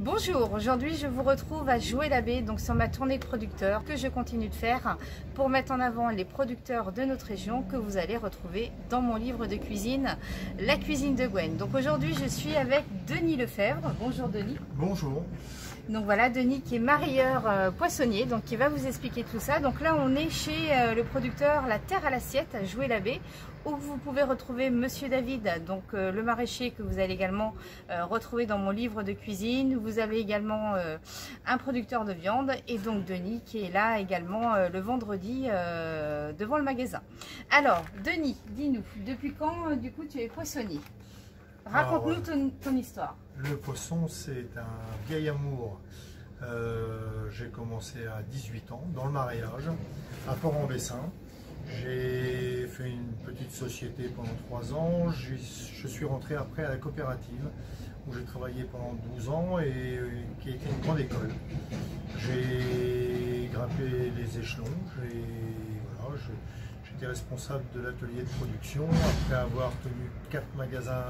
Bonjour, aujourd'hui je vous retrouve à Jouer la baie, donc sur ma tournée de producteurs que je continue de faire pour mettre en avant les producteurs de notre région que vous allez retrouver dans mon livre de cuisine, La cuisine de Gwen. Donc aujourd'hui je suis avec Denis Lefebvre. Bonjour Denis. Bonjour. Donc voilà, Denis qui est marailleur poissonnier, donc qui va vous expliquer tout ça. Donc là on est chez le producteur La Terre à l'assiette à Jouer la baie, où vous pouvez retrouver Monsieur David, donc le maraîcher que vous allez également retrouver dans mon livre de cuisine. Vous avez également un producteur de viande et donc Denis qui est là également le vendredi devant le magasin. Alors Denis, dis-nous, depuis quand du coup tu es poissonnier? Raconte-nous ton histoire. Le poisson, c'est un vieil amour. J'ai commencé à 18 ans dans le mareyage à Port-en-Bessin. J'ai fait une petite société pendant 3 ans. Je suis rentré après à la coopérative où j'ai travaillé pendant 12 ans et qui a été une grande école. J'ai grimpé les échelons. J'étais responsable de l'atelier de production après avoir tenu 4 magasins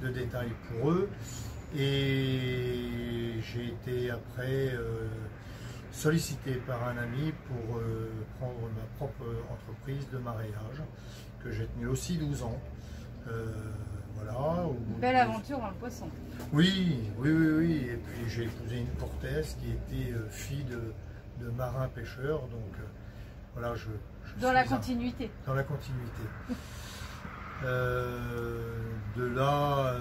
de détail pour eux. Et j'ai été après sollicité par un ami pour prendre ma propre entreprise de mareyage que j'ai tenu aussi 12 ans. Voilà. Belle aventure dans le poisson. Oui. Et puis j'ai épousé une Portaise qui était fille de marin pêcheur. Donc voilà, dans la continuité. Dans la continuité. De là,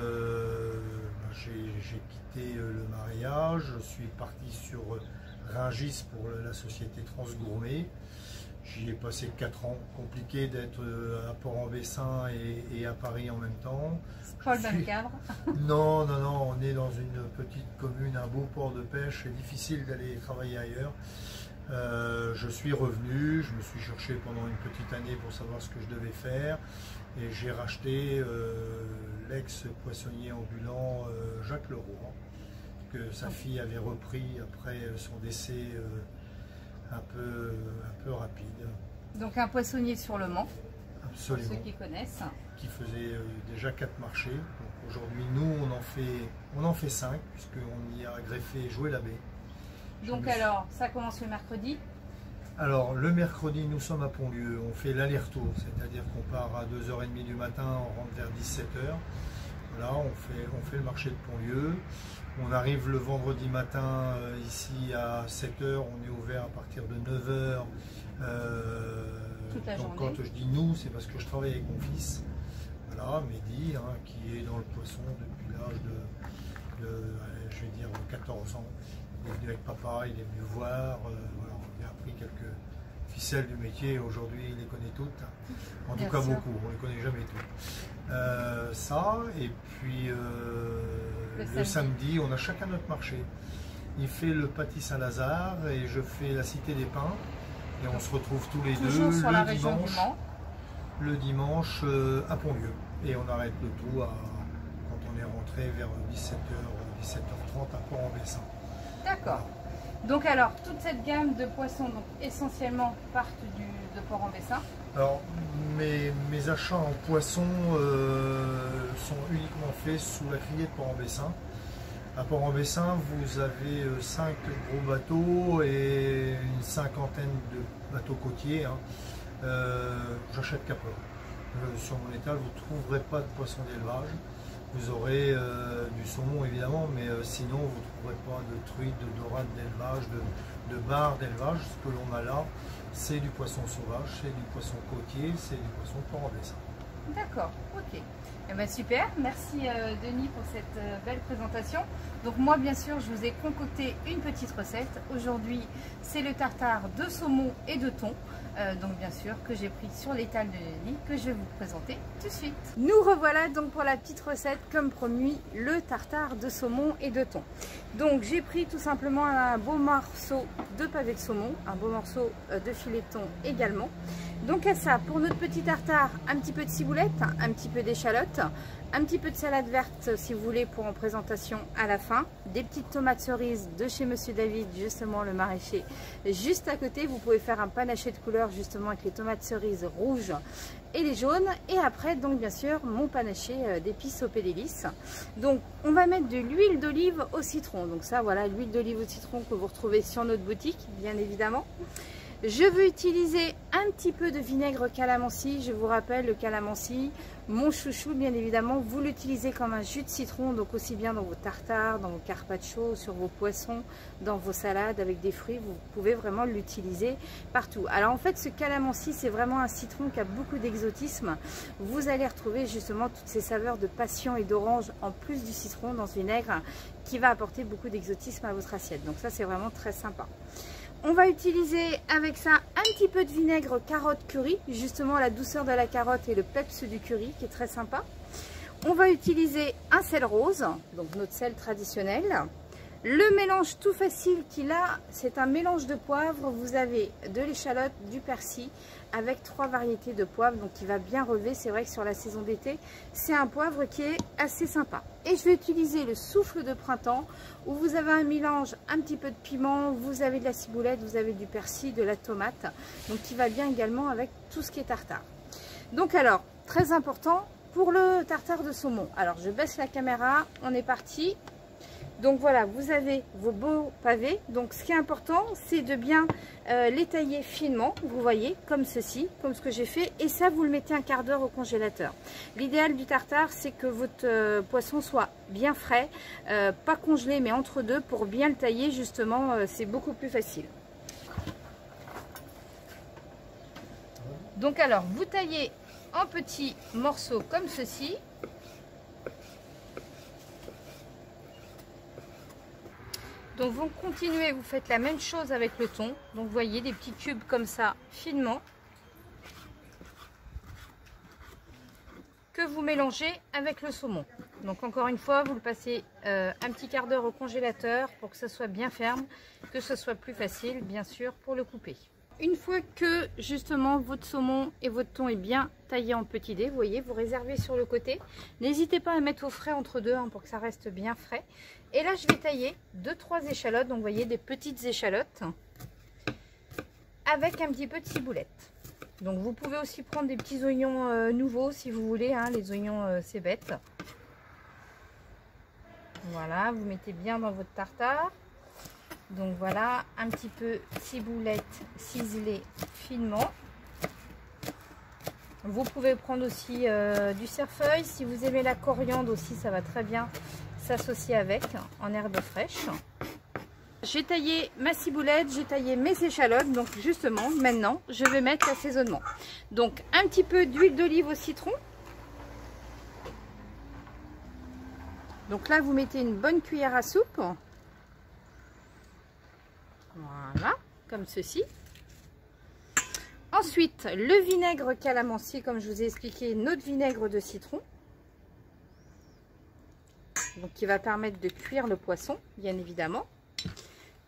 j'ai quitté le mareyage, je suis parti sur Rungis pour la société Transgourmet. J'y ai passé 4 ans, compliqué d'être à Port-en-Bessin et à Paris en même temps. C'est pas le même cadre. Non, on est dans une petite commune, un beau port de pêche, c'est difficile d'aller travailler ailleurs. Je suis revenu, je me suis cherché pendant une petite année pour savoir ce que je devais faire et j'ai racheté l'ex-poissonnier ambulant Jacques Leroy, que sa fille avait repris après son décès un peu rapide. Donc un poissonnier sur le Mans, absolument, pour ceux qui connaissent. Qui faisait déjà 4 marchés. Aujourd'hui nous on en fait 5 puisqu'on y a greffé Jouer la baie. Donc alors, ça commence le mercredi? Alors, le mercredi, nous sommes à Pontlieu, on fait l'aller-retour, c'est-à-dire qu'on part à 2h30 du matin, on rentre vers 17h. Voilà, on fait le marché de Pontlieu. On arrive le vendredi matin ici à 7h, on est ouvert à partir de 9h. Toute la journée. Quand je dis nous, c'est parce que je travaille avec mon fils, voilà, Mehdi, qui est dans le poisson depuis l'âge de, je vais dire, 14 ans. Il est venu avec papa, il est venu voir, voilà, on lui a appris quelques ficelles du métier, aujourd'hui il les connaît toutes, en tout cas beaucoup, on ne les connaît jamais toutes. Ça, et puis le samedi, on a chacun notre marché. Il fait le Patis Saint-Lazare et je fais la Cité des Pins, et on se retrouve tous les deux sur la région du Mans. Le dimanche à Pontlieu, et on arrête le tout quand on est rentré vers 17h, 17h30 à Port-en-Bessin. D'accord. Donc alors, toute cette gamme de poissons, donc essentiellement partent de Port-en-Bessin. Alors, mes achats en poissons sont uniquement faits sous la criée de Port-en-Bessin. À Port-en-Bessin, vous avez 5 gros bateaux et une 50aine de bateaux côtiers. J'achète qu'à peu. Sur mon étal, vous ne trouverez pas de poissons d'élevage. Vous aurez du saumon évidemment, mais sinon vous ne trouverez pas de truites, de dorades d'élevage, de bar d'élevage. Ce que l'on a là, c'est du poisson sauvage, c'est du poisson côtier, c'est du poisson de Port-en-Bessin. D'accord, ok. Eh ben super, merci Denis pour cette belle présentation. Donc moi bien sûr je vous ai concocté une petite recette. Aujourd'hui c'est le tartare de saumon et de thon. Donc bien sûr que j'ai pris sur l'étal de Denis, que je vais vous présenter tout de suite. Nous revoilà donc pour la petite recette, comme promis, le tartare de saumon et de thon. Donc j'ai pris tout simplement un beau morceau de pavé de saumon, un beau morceau de filet de thon également. Donc à ça, pour notre petit tartare, un petit peu de ciboulette, un petit peu d'échalote, un petit peu de salade verte si vous voulez pour en présentation à la fin, des petites tomates cerises de chez Monsieur David, justement le maraîcher, juste à côté. Vous pouvez faire un panaché de couleurs justement avec les tomates cerises rouges et les jaunes, et après donc bien sûr mon panaché d'épices au pédélis. Donc on va mettre de l'huile d'olive au citron, donc ça voilà, l'huile d'olive au citron que vous retrouvez sur notre boutique bien évidemment. Je veux utiliser un petit peu de vinaigre calamansi. Je vous rappelle, le calamansi, mon chouchou bien évidemment, vous l'utilisez comme un jus de citron, donc aussi bien dans vos tartares, dans vos carpaccio, sur vos poissons, dans vos salades avec des fruits, vous pouvez vraiment l'utiliser partout. Alors en fait, ce calamansi, c'est vraiment un citron qui a beaucoup d'exotisme. Vous allez retrouver justement toutes ces saveurs de passion et d'orange en plus du citron dans ce vinaigre qui va apporter beaucoup d'exotisme à votre assiette. Donc ça, c'est vraiment très sympa. On va utiliser avec ça un petit peu de vinaigre carotte curry, justement la douceur de la carotte et le peps du curry qui est très sympa. On va utiliser un sel rose, donc notre sel traditionnel. Le mélange tout facile qu'il a, c'est un mélange de poivre. Vous avez de l'échalote, du persil avec 3 variétés de poivre, donc il va bien relever. C'est vrai que sur la saison d'été, c'est un poivre qui est assez sympa. Et je vais utiliser le souffle de printemps où vous avez un mélange, un petit peu de piment, vous avez de la ciboulette, vous avez du persil, de la tomate, donc qui va bien également avec tout ce qui est tartare. Donc alors, très important pour le tartare de saumon. Alors je baisse la caméra, on est parti. Donc voilà, vous avez vos beaux pavés. Donc ce qui est important, c'est de bien les tailler finement, vous voyez, comme ceci, comme ce que j'ai fait. Et ça, vous le mettez un quart d'heure au congélateur. L'idéal du tartare, c'est que votre poisson soit bien frais, pas congelé, mais entre deux, pour bien le tailler, justement, c'est beaucoup plus facile. Donc alors, vous taillez en petits morceaux comme ceci. Donc vous continuez, vous faites la même chose avec le thon. Donc vous voyez des petits cubes comme ça, finement, que vous mélangez avec le saumon. Donc encore une fois, vous le passez un petit quart d'heure au congélateur pour que ça soit bien ferme, que ce soit plus facile bien sûr pour le couper. Une fois que justement votre saumon et votre thon est bien taillé en petits dés, vous voyez, vous réservez sur le côté. N'hésitez pas à mettre au frais entre deux pour que ça reste bien frais. Et là, je vais tailler 2-3 échalotes, donc vous voyez des petites échalotes avec un petit peu de ciboulette. Donc vous pouvez aussi prendre des petits oignons nouveaux si vous voulez, hein, les oignons c'est bête. Voilà, vous mettez bien dans votre tartare. Donc voilà, un petit peu ciboulette ciselée finement. Vous pouvez prendre aussi du cerfeuil. Si vous aimez la coriandre aussi, ça va très bien s'associer avec en herbe fraîche. J'ai taillé ma ciboulette, j'ai taillé mes échalotes. Donc justement, maintenant, je vais mettre l'assaisonnement. Donc un petit peu d'huile d'olive au citron. Donc là, vous mettez une bonne cuillère à soupe. Voilà, comme ceci. Ensuite, le vinaigre calamansi, comme je vous ai expliqué, notre vinaigre de citron. Donc, qui va permettre de cuire le poisson, bien évidemment.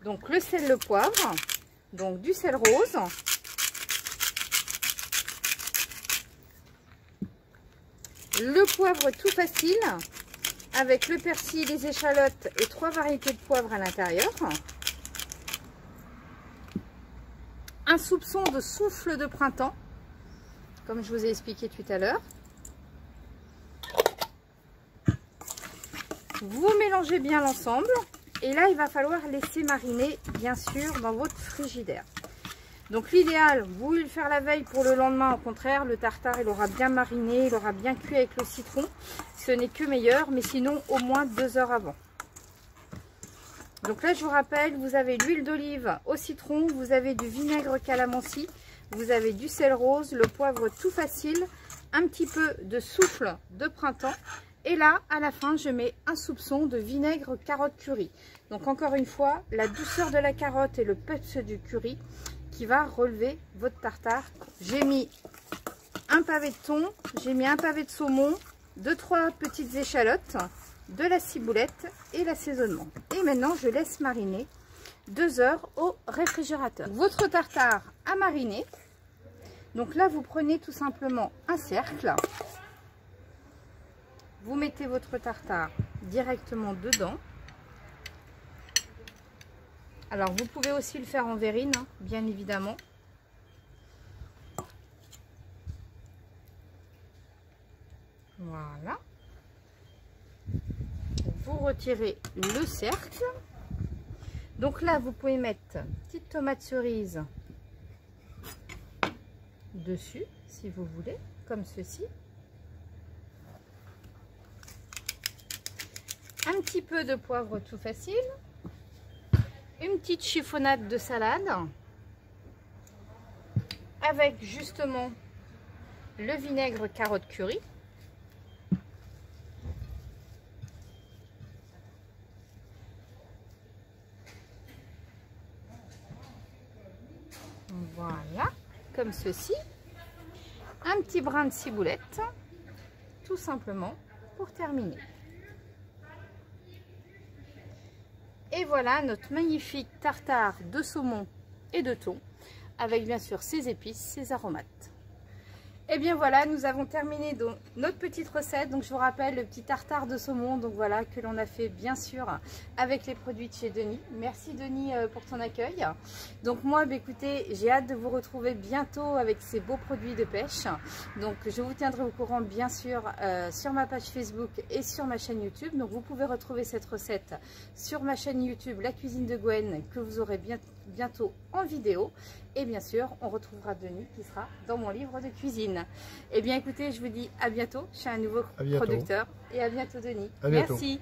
Donc, le sel, le poivre. Donc, du sel rose. Le poivre tout facile, avec le persil, les échalotes et 3 variétés de poivre à l'intérieur. Un soupçon de souffle de printemps, comme je vous ai expliqué tout à l'heure. Vous mélangez bien l'ensemble et là il va falloir laisser mariner bien sûr dans votre frigidaire. Donc l'idéal, vous voulez le faire la veille pour le lendemain, au contraire le tartare il aura bien mariné, il aura bien cuit avec le citron, ce n'est que meilleur, mais sinon au moins 2 heures avant. Donc là, je vous rappelle, vous avez l'huile d'olive au citron, vous avez du vinaigre calamansi, vous avez du sel rose, le poivre tout facile, un petit peu de souffle de printemps. Et là, à la fin, je mets un soupçon de vinaigre carotte curry. Donc encore une fois, la douceur de la carotte et le peps du curry qui va relever votre tartare. J'ai mis un pavé de thon, j'ai mis un pavé de saumon, 2-3 petites échalotes, de la ciboulette et l'assaisonnement. Et maintenant, je laisse mariner 2 heures au réfrigérateur. Votre tartare à mariner. Donc là, vous prenez tout simplement un cercle. Vous mettez votre tartare directement dedans. Alors, vous pouvez aussi le faire en verrine, hein, bien évidemment. Voilà. Vous retirez le cercle. Donc là, vous pouvez mettre petite tomate cerise dessus, si vous voulez, comme ceci. Un petit peu de poivre tout facile. Une petite chiffonnade de salade. Avec justement le vinaigre carotte curry. Voilà, comme ceci. Un petit brin de ciboulette, tout simplement, pour terminer. Et voilà notre magnifique tartare de saumon et de thon, avec bien sûr ses épices, ses aromates. Et bien voilà, nous avons terminé donc notre petite recette. Donc je vous rappelle le petit tartare de saumon, donc voilà, que l'on a fait bien sûr avec les produits de chez Denis. Merci Denis pour ton accueil. Donc moi, bah, écoutez, j'ai hâte de vous retrouver bientôt avec ces beaux produits de pêche. Donc je vous tiendrai au courant bien sûr sur ma page Facebook et sur ma chaîne YouTube. Donc vous pouvez retrouver cette recette sur ma chaîne YouTube La Cuisine de Gwen, que vous aurez bientôt en vidéo. Et bien sûr, on retrouvera Denis qui sera dans mon livre de cuisine. Et bien écoutez, je vous dis à bientôt chez un nouveau producteur. Et à bientôt Denis. À bientôt. Merci.